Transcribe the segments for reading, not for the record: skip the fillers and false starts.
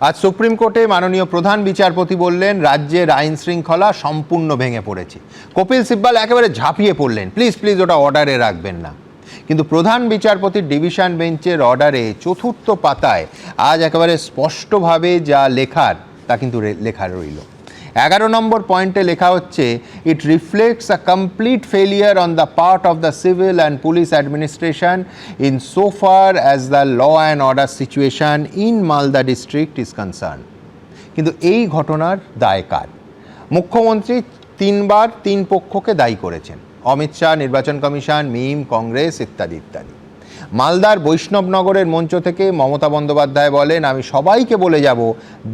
আজ সুপ্রিম কোর্টে মাননীয় প্রধান বিচারপতি বললেন রাজ্যের আইন শৃঙ্খলা সম্পূর্ণ ভেঙে পড়েছে। কপিল সিব্বাল একেবারে ঝাঁপিয়ে পড়লেন, প্লিজ প্লিজ ওটা অর্ডারে রাখবেন না। কিন্তু প্রধান বিচারপতির ডিভিশন বেঞ্চের অর্ডারে চতুর্থ পাতায় আজ একেবারে স্পষ্টভাবে যা লেখার তা কিন্তু লেখা রইল। 11 নম্বর পয়েন্টে লেখা হচ্ছে, it reflects a complete failure on the part of the civil and police administration in so far as the law and order situation in Malda district is concern. কিন্তু এই ঘটনার দায় কার? মুখ্যমন্ত্রী 3 বার 3 পক্ষকে দায়ী করেছেন, অমিত শাহ, নির্বাচন কমিশন, মিম, কংগ্রেস ইত্যাদি ইত্যাদি। মালদার বৈষ্ণবনগরের মঞ্চ থেকে মমতা বন্দ্যোপাধ্যায় বলেন, আমি সবাইকে বলে যাব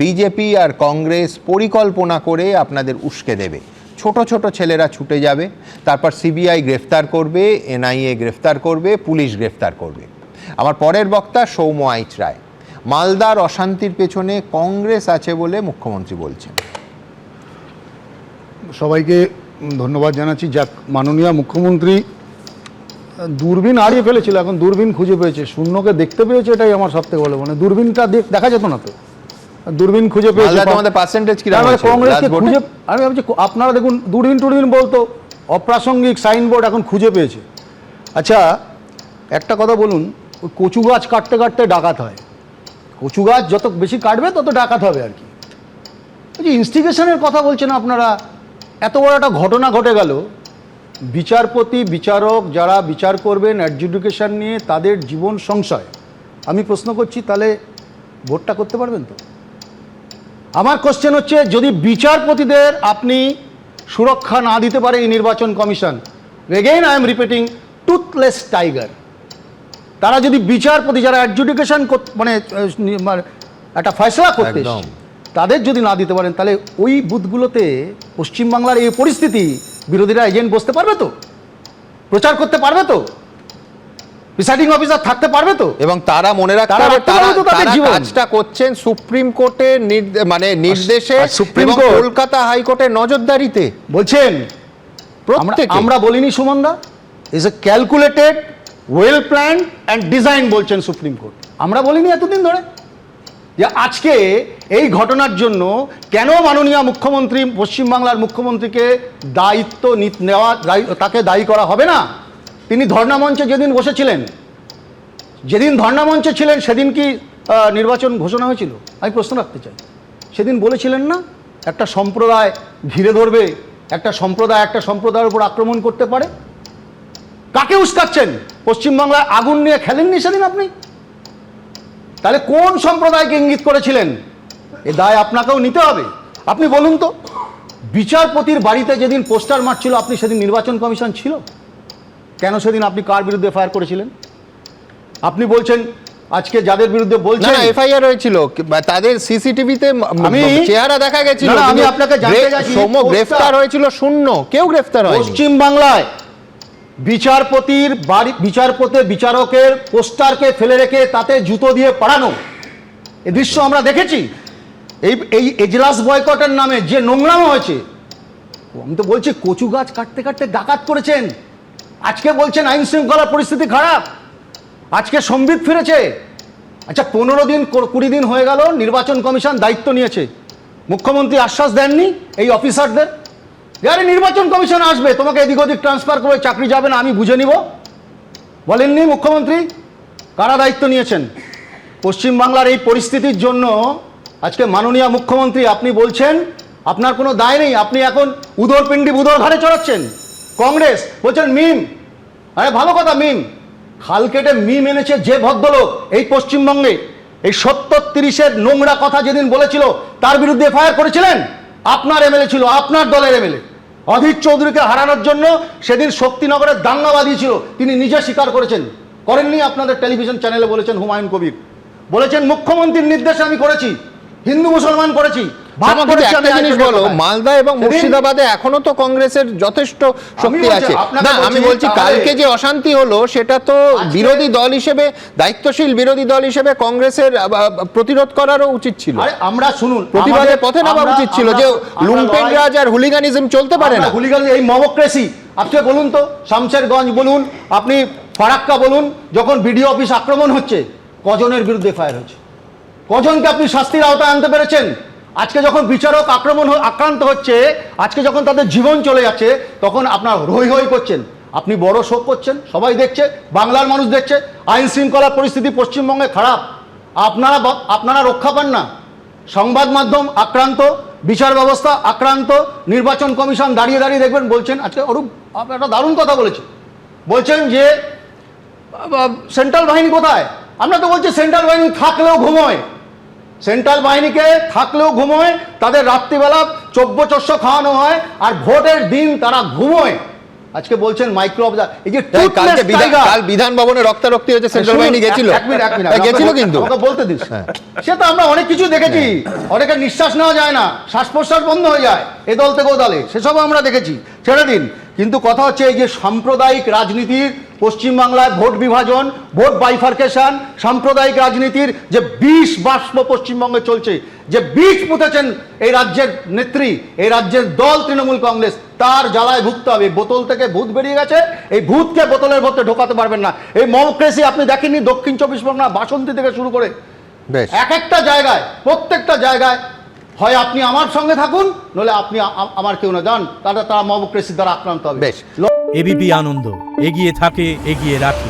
বিজেপি আর কংগ্রেস পরিকল্পনা করে আপনাদের উস্কে দেবে। ছোট ছোট ছেলেরা ছুটে যাবে, তারপর সিবিআই গ্রেফতার করবে, এনআইএ গ্রেফতার করবে, পুলিশ গ্রেফতার করবে। আমার পরের বক্তা সৌম্য আইচ রায়। মালদার অশান্তির পেছনে কংগ্রেস আছে বলে মুখ্যমন্ত্রী বলছেন। সবাইকে ধন্যবাদ জানাচ্ছি। যাক, মাননীয় মুখ্যমন্ত্রী দূরবীন হারিয়ে ফেলেছিল, এখন দূরবীন খুঁজে পেয়েছে, শূন্যকে দেখতে পেয়েছে, এটাই আমার সবথেকে বলে মানে দূরবীনটা দেখা যেত না তো, দূরবীন খুঁজে পেয়েছে। কংগ্রেসকে খুঁজে, আমি ভাবছি আপনারা দেখুন, দূরবীন বলতো অপ্রাসঙ্গিক সাইনবোর্ড এখন খুঁজে পেয়েছে। আচ্ছা, একটা কথা বলুন, ওই কচু গাছ কাটতে কাটতে ডাকাত হয়, কচু গাছ যত বেশি কাটবে তত ডাকাত হবে আর কি। ওই যে ইনস্টিগেশনের কথা বলছেন আপনারা, এত বড় একটা ঘটনা ঘটে গেল, বিচারপতি বিচারক যারা বিচার করবেন অ্যাডজুডিকেশন নিয়ে, তাদের জীবন সংশয়। আমি প্রশ্ন করছি, তাহলে ভোটটা করতে পারবেন তো? আমার কোশ্চেন হচ্ছে, যদি বিচারপতিদের আপনি সুরক্ষা না দিতে পারে এই নির্বাচন commission, again I am repeating, toothless tiger, তারা যদি বিচারপতি যারা অ্যাডজুডিকেশন মানে একটা ফয়সলা করতে তাদের যদি না দিতে পারেন, তাহলে ওই বুথগুলোতে পশ্চিমবাংলার এই পরিস্থিতি, বিরোধীরা এজেন্ট বসতে পারবে তো? প্রচার করতে পারবে তো? প্রিসাইডিং অফিসার থাকতে পারবে তো? এবং তারা মনে রাখতে হবে তারা কাজটা করছেন সুপ্রিম কোর্টের মানে নির্দেশে, সুপ্রিম কোর্ট কলকাতা হাইকোর্টের নজরদারিতে। বলছেন আমরা বলিনি সুমনদা, is a calculated, well planned and design, বলছেন সুপ্রিম কোর্ট। আমরা বলিনি এতদিন ধরে যে আজকে এই ঘটনার জন্য কেন মাননীয় মুখ্যমন্ত্রী, পশ্চিমবাংলার মুখ্যমন্ত্রীকে দায়িত্ব নেওয়া, তাকে দায়ী করা হবে না? তিনি ধর্ণামঞ্চে যেদিন বসেছিলেন, যেদিন ধর্ণামঞ্চে ছিলেন, সেদিন কি নির্বাচন ঘোষণা হয়েছিল? আমি প্রশ্ন রাখতে চাই। সেদিন বলেছিলেন না একটা সম্প্রদায় ঘিরে ধরবে, একটা সম্প্রদায়ের উপর আক্রমণ করতে পারে? কাকে উস্কাচ্ছেন? পশ্চিমবাংলায় আগুন নিয়ে খেলেননি সেদিন আপনি? তাহলে কোন সম্প্রদায়কে ইঙ্গিত করেছিলেন? এ দায় আপনাকেও নিতে হবে। আপনি বলুন তো, বিচারপতির বাড়িতে যেদিন পোস্টার মারছিল, আপনি সেদিন নির্বাচন কমিশন ছিল? কেন সেদিন আপনি কার বিরুদ্ধে এফআইআর করেছিলেন? আপনি বলছেন আজকে যাদের বিরুদ্ধে বলছেন এফআইআর হয়েছিল, তাদের সিসিটিভিতে চেহারা দেখা গেছিল। আমি আপনাকে জানতে চাইছি, গ্রেফতার হয়েছিল শূন্য, কেউ গ্রেফতার হয়নি। পশ্চিমবাংলায় বিচারপতির বাড়ি, বিচারকের পোস্টারকে ফেলে রেখে তাতে জুতো দিয়ে পাড়ানো, এ দৃশ্য আমরা দেখেছি। এই এজলাস বয়কটের নামে যে নোংরামো হয়েছে, আমি তো বলছি কচু গাছ কাটতে কাটতে ডাকাত করেছেন, আজকে বলছেন আইন শৃঙ্খলার পরিস্থিতি খারাপ, আজকে সম্বিত ফিরেছে। আচ্ছা, 15 দিন 20 দিন হয়ে গেল নির্বাচন কমিশন দায়িত্ব নিয়েছে, মুখ্যমন্ত্রী আশ্বাস দেননি এই অফিসারদের, আরে নির্বাচন কমিশন আসবে, তোমাকে এদিক ওদিক ট্রান্সফার করে চাকরি যাবে না, আমি বুঝে নিব, বলেননি মুখ্যমন্ত্রী? কারা দায়িত্ব নিয়েছেন? পশ্চিমবাংলার এই পরিস্থিতির জন্য আজকে মাননীয় মুখ্যমন্ত্রী, আপনি বলছেন আপনার কোনো দায় নেই, আপনি এখন উদরপিণ্ডি বুদর ঘাড়ে চড়াচ্ছেন। কংগ্রেস বলছেন মিম, আরে ভালো কথা, মিম খাল কেটে মিম এনেছে যে ভদ্রলোক এই পশ্চিমবঙ্গে, এই 70-30-এর নোংরা কথা যেদিন বলেছিল, তার বিরুদ্ধে এফআইআর করেছিলেন। আপনার এমএলএ ছিল, আপনার দলের এমএলএ, অধীর চৌধুরীকে হারানোর জন্য সেদিন শক্তিনগরের দাঙ্গা বাঁধিয়েছিল, তিনি নিজে স্বীকার করেছেন। করেননি? আপনাদের টেলিভিশন চ্যানেলে বলেছেন, হুমায়ুন কবির বলেছেন মুখ্যমন্ত্রীর নির্দেশে আমি করেছি, হিন্দু মুসলমান করেছি। মালদা এবং মুর্শিদাবাদে এখনো তো কংগ্রেসের যথেষ্ট শক্তি আছে। না, আমি বলছি কালকে যে অশান্তি হলো, সেটা তো বিরোধী দল হিসেবে, দায়িত্বশীল বিরোধী দল হিসেবে কংগ্রেসের প্রতিরোধ করারও উচিত ছিল। আমরা শুনুন, প্রতিবাদের পথে নামা উচিত ছিল, যে লুম্পেন রাজ আর হুলিগানিজম চলতে পারে না। হুলিগানিজম, এই মমক্রেসি, আপনি বলুন তো, শামশেরগঞ্জ বলুন, আপনি ফারাক্কা বলুন, যখন বিডিও অফিস আক্রমণ হচ্ছে, কজনের বিরুদ্ধে ফায়ার হয়েছে? কজনকে আপনি শাস্তির আওতায় আনতে পেরেছেন? আজকে যখন বিচারক আক্রান্ত হচ্ছে, আজকে যখন তাদের জীবন চলে যাচ্ছে, তখন আপনার হৈ হৈ করছেন, আপনি বড় শোক করছেন, সবাই দেখছে, বাংলার মানুষ দেখছে। আইন শৃঙ্খলা পরিস্থিতি পশ্চিমবঙ্গে খারাপ, আপনারা রক্ষা পান না। সংবাদ মাধ্যম আক্রান্ত, বিচার ব্যবস্থা আক্রান্ত, নির্বাচন কমিশন দাঁড়িয়ে দাঁড়িয়ে দেখবেন বলছেন, আজকে অরূপ একটা দারুণ কথা বলেছে, বলছেন যে সেন্ট্রাল বাহিনী কোথায়? আমরা তো বলছি সেন্ট্রাল বাহিনী থাকলেও ঘুমোয়, সেন্ট্রাল বাহিনীকে থাকলেও ঘুমোয়, তাদের রাত্রিবেলা চব্য খাওয়ানো হয়, আর ভোটের দিন তারা ঘুমোয়। আজকে বলছেন মাইক্রো অবজার, এই যে কাল বিধান ভবনে রক্তারক্তি হয়েছে, সেন্ট্রাল বাহিনী গেছিল, গেছিল কিন্তু বলতে দিস, সে তো আমরা অনেক কিছু দেখেছি, অনেকের নিঃশ্বাস নেওয়া যায় না, শ্বাস প্রশ্বাস বন্ধ হয়ে যায় এ দল থেকে ও দলে, সেসব আমরা দেখেছি, ছেড়ে দিন। কিন্তু কথা হচ্ছে এই যে সাম্প্রদায়িক রাজনীতির, পশ্চিমবাংলায় ভোট বিভাজন, ভোট বাইফার্কেশন, সাম্প্রদায়িক রাজনীতির যে বিষ বাষ্প পশ্চিমবঙ্গে চলছে, যে বিষ পুঁতেছেন এই রাজ্যের নেত্রী, এই রাজ্যের দল তৃণমূল কংগ্রেস, তার জ্বালায় ভুগতে হবে। বোতল থেকে ভূত বেরিয়ে গেছে, এই ভূতকে বোতলের মধ্যে ঢোকাতে পারবেন না। এই মমক্রেসি আপনি দেখেননি দক্ষিণ 24 পরগনা, বাসন্তী থেকে শুরু করে এক একটা জায়গায়, প্রত্যেকটা জায়গায় হয় আপনি আমার সঙ্গে থাকুন, নলে আপনি আমার কেউ না যান, তারা মমক্রেসির দ্বারা আক্রান্ত হবে। এবিপি আনন্দ, এগিয়ে থাকে, এগিয়ে রাখে।